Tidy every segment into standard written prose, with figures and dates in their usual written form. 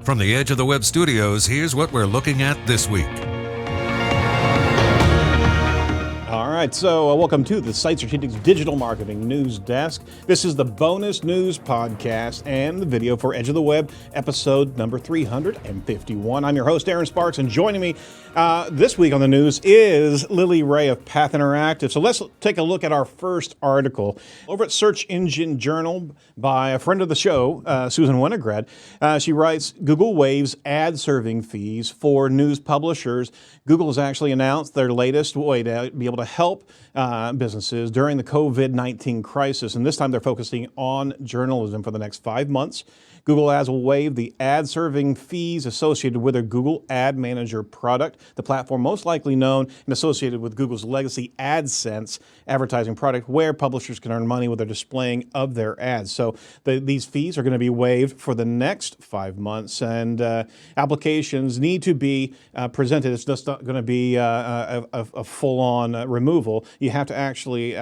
From the Edge of the Web studios, here's what we're looking at this week. All right, so welcome to the Site Strategics Digital Marketing News Desk. This is the bonus news podcast and the video for Edge of the Web, episode number 351. I'm your host, Aaron Sparks, and joining me this week on the news is Lily Ray of Path Interactive. So let's take a look at our first article over at Search Engine Journal by a friend of the show, Susan Wenograd. She writes, Google waives ad serving fees for news publishers. Google has actually announced their latest way to be able to help businesses during the COVID-19 crisis. And this time they're focusing on journalism for the next 5 months. Google Ads will waive the ad-serving fees associated with their Google Ad Manager product, the platform most likely known and associated with Google's legacy AdSense advertising product, where publishers can earn money with their displaying of their ads. So these fees are going to be waived for the next 5 months, and applications need to be presented. It's just not going to be a full-on removal. You have to actually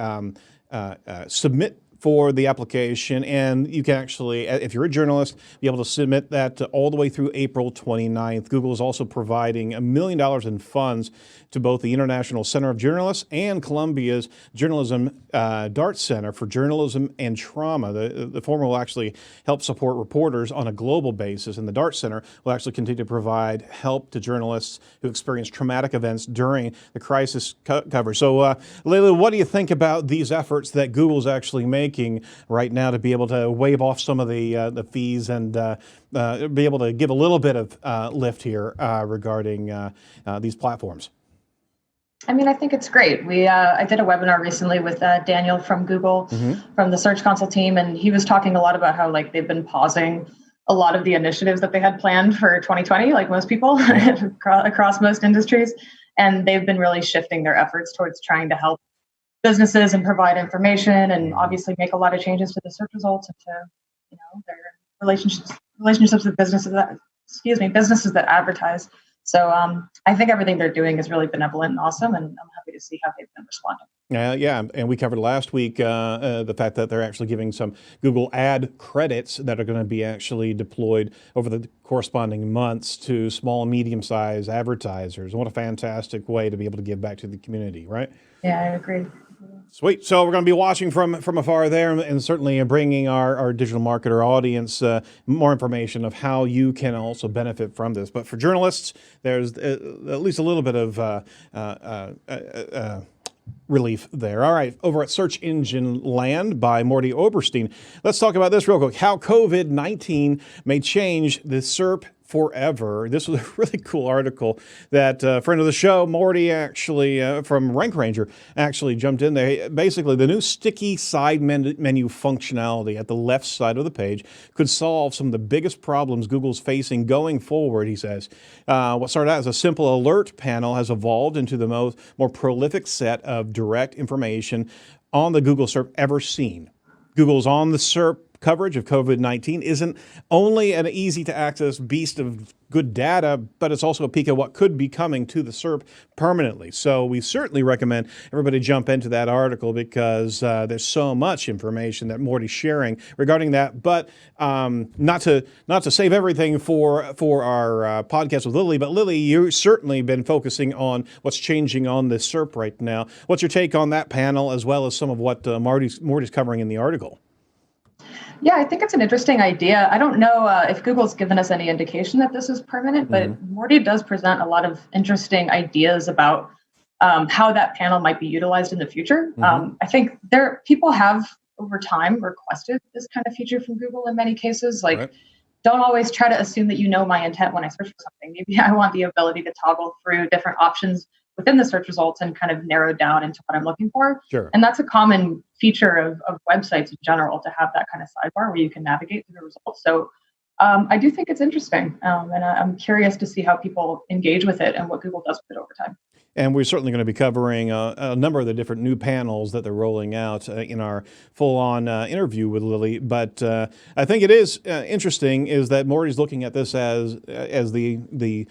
submit for the application, and you can actually, if you're a journalist, be able to submit that all the way through April 29th. Google is also providing $1 million in funds to both the International Center of Journalists and Columbia's Journalism Dart Center for Journalism and Trauma. The former will actually help support reporters on a global basis, and the Dart Center will actually continue to provide help to journalists who experience traumatic events during the crisis coverage. So, Lily, what do you think about these efforts that Google's actually making right now to be able to waive off some of the fees and be able to give a little bit of lift here regarding these platforms? I mean, I think it's great. I did a webinar recently with Daniel from Google, from the Search Console team, and he was talking a lot about how they've been pausing a lot of the initiatives that they had planned for 2020, like most people across most industries, and they've been really shifting their efforts towards trying to help businesses and provide information, and obviously make a lot of changes to the search results and to their relationships with businesses that advertise. So I think everything they're doing is really benevolent and awesome, and I'm happy to see how they've been responding. Yeah, and we covered last week the fact that they're actually giving some Google ad credits that are going to be actually deployed over the corresponding months to small and medium-sized advertisers. What a fantastic way to be able to give back to the community, right? Yeah, I agree. Sweet. So we're going to be watching from afar there, and certainly bringing our digital marketer audience more information of how you can also benefit from this. But for journalists, there's at least a little bit of relief there. All right, over at Search Engine Land by Mordy Oberstein, let's talk about this real quick. How COVID-19 may change the SERP forever. This was a really cool article that a friend of the show, Mordy, actually from Rank Ranger, actually jumped in there. Basically, the new sticky side menu functionality at the left side of the page could solve some of the biggest problems Google's facing going forward, he says. What started out as a simple alert panel has evolved into the more prolific set of direct information on the Google SERP ever seen. Google's on the SERP coverage of COVID-19 isn't only an easy-to-access beast of good data, but it's also a peek at what could be coming to the SERP permanently. So we certainly recommend everybody jump into that article, because there's so much information that Morty's sharing regarding that. But not to save everything for our podcast with Lily, but Lily, you've certainly been focusing on what's changing on the SERP right now. What's your take on that panel, as well as some of what Morty's covering in the article? Yeah, I think it's an interesting idea. I don't know if Google's given us any indication that this is permanent, but Mordy does present a lot of interesting ideas about how that panel might be utilized in the future. I think people have over time requested this kind of feature from Google in many cases. Don't always try to assume that you know my intent when I search for something. Maybe I want the ability to toggle through different options within the search results and kind of narrow down into what I'm looking for. Sure. And that's a common feature of websites in general, to have that kind of sidebar where you can navigate through the results. So I do think it's interesting. And I'm curious to see how people engage with it and what Google does with it over time. And we're certainly going to be covering a number of the different new panels that they're rolling out in our full-on interview with Lily. But I think it is interesting is that Morty's looking at this as the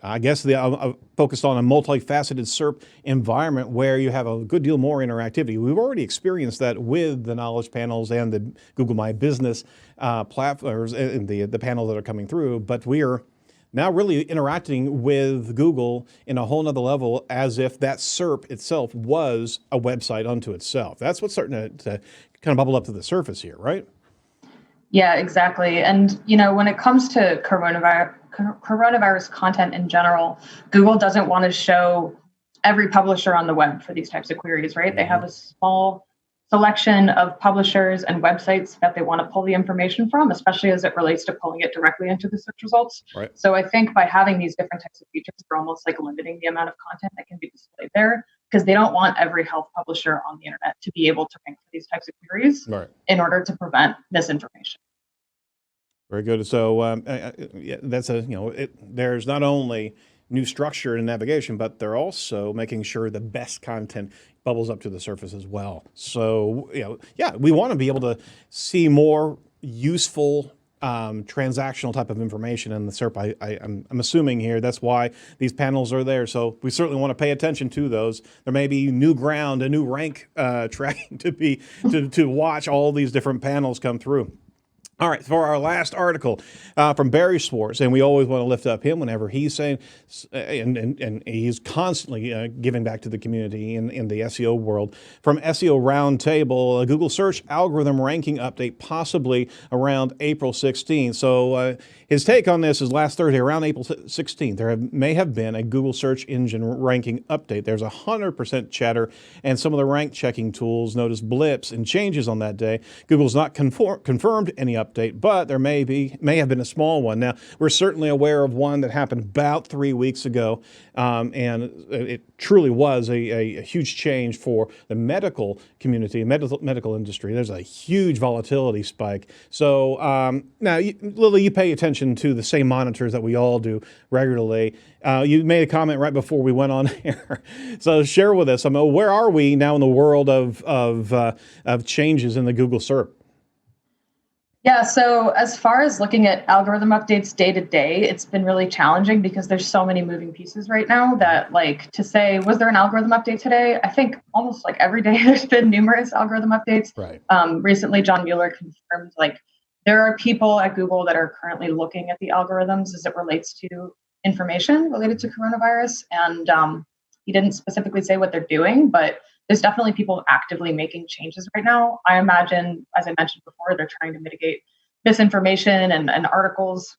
I guess focused on a multifaceted SERP environment where you have a good deal more interactivity. We've already experienced that with the knowledge panels and the Google My Business platforms and the panels that are coming through, but we are now really interacting with Google in a whole nother level as if that SERP itself was a website unto itself. That's what's starting to kind of bubble up to the surface here, right? Yeah, exactly. And, when it comes to coronavirus content in general, Google doesn't want to show every publisher on the web for these types of queries, right? Mm-hmm. They have a small selection of publishers and websites that they want to pull the information from, especially as it relates to pulling it directly into the search results. Right. So I think by having these different types of features, they're almost like limiting the amount of content that can be displayed there, because they don't want every health publisher on the internet to be able to rank for these types of queries in order to prevent misinformation. Very good. So that's there's not only new structure and navigation, but they're also making sure the best content bubbles up to the surface as well. So we want to be able to see more useful transactional type of information in the SERP. I'm assuming here that's why these panels are there. So we certainly want to pay attention to those. There may be new ground, a new rank tracking to watch all these different panels come through. All right, for our last article from Barry Schwartz, and we always want to lift up him whenever he's saying, and he's constantly giving back to the community in the SEO world. From SEO Roundtable, a Google search algorithm ranking update possibly around April 16th. So his take on this is last Thursday, around April 16th, there may have been a Google search engine ranking update. There's 100% chatter, and some of the rank checking tools noticed blips and changes on that day. Google's not confirmed any update, but there may have been a small one. Now, we're certainly aware of one that happened about 3 weeks ago, and it truly was a huge change for the medical community, medical industry. There's a huge volatility spike. So now, Lily, you pay attention to the same monitors that we all do regularly. You made a comment right before we went on air. So share with us, where are we now in the world of changes in the Google SERP? Yeah, so as far as looking at algorithm updates day to day, it's been really challenging because there's so many moving pieces right now that, to say, was there an algorithm update today? I think almost every day there's been numerous algorithm updates. Right. Recently, John Mueller confirmed there are people at Google that are currently looking at the algorithms as it relates to information related to coronavirus. And he didn't specifically say what they're doing, but there's definitely people actively making changes right now. I imagine, as I mentioned before, they're trying to mitigate misinformation and articles,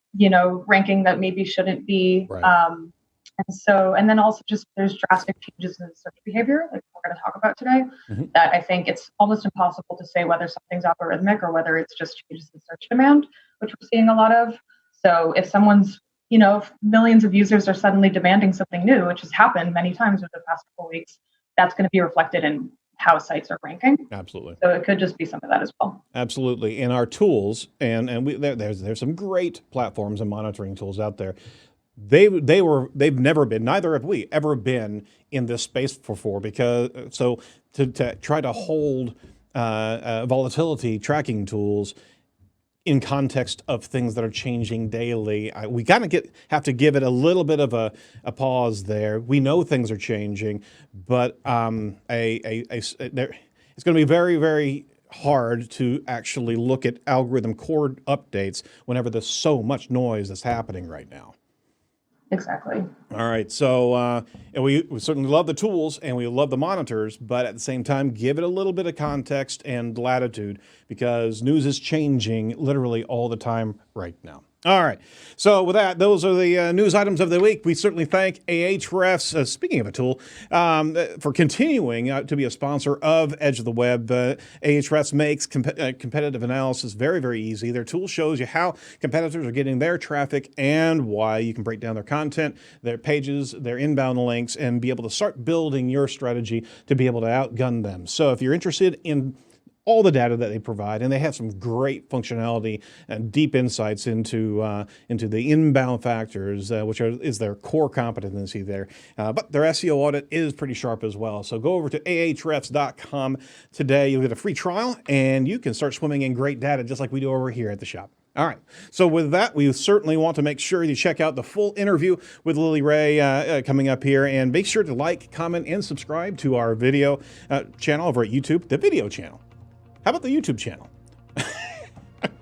ranking that maybe shouldn't be. Right. And then also just there's drastic changes in search behavior, like we're going to talk about today, that I think it's almost impossible to say whether something's algorithmic or whether it's just changes in search demand, which we're seeing a lot of. So if someone's, if millions of users are suddenly demanding something new, which has happened many times over the past couple of weeks, that's going to be reflected in how sites are ranking. Absolutely. So it could just be some of that as well. Absolutely. In our tools, and there's some great platforms and monitoring tools out there. They've never been, neither have we ever been in this space before, because to try to hold volatility tracking tools in context of things that are changing daily, we kind of have to give it a little bit of a pause there. We know things are changing, but it's going to be very, very hard to actually look at algorithm core updates whenever there's so much noise that's happening right now. Exactly. All right. So we certainly love the tools and we love the monitors, but at the same time, give it a little bit of context and latitude, because news is changing literally all the time right now. All right. So with that, those are the news items of the week. We certainly thank Ahrefs, speaking of a tool, for continuing to be a sponsor of Edge of the Web. Ahrefs makes competitive analysis very, very easy. Their tool shows you how competitors are getting their traffic and why. You can break down their content, their pages, their inbound links, and be able to start building your strategy to be able to outgun them. So if you're interested in all the data that they provide, and they have some great functionality and deep insights into the inbound factors, which is their core competency there. But their SEO audit is pretty sharp as well. So go over to ahrefs.com today. You'll get a free trial, and you can start swimming in great data just like we do over here at the shop. All right. So with that, we certainly want to make sure you check out the full interview with Lily Ray coming up here, and make sure to like, comment, and subscribe to our video channel over at YouTube, the video channel. How about the YouTube channel?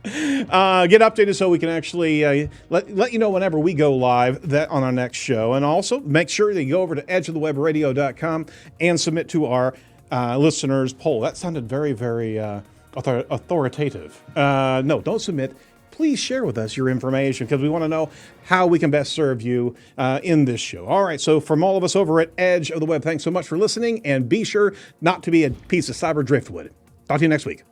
Get updated so we can actually let you know whenever we go live on our next show. And also make sure that you go over to edgeofthewebradio.com and submit to our listeners poll. That sounded very, very authoritative. No, don't submit. Please share with us your information, because we want to know how we can best serve you in this show. All right, so from all of us over at Edge of the Web, thanks so much for listening, and be sure not to be a piece of cyber driftwood. Talk to you next week.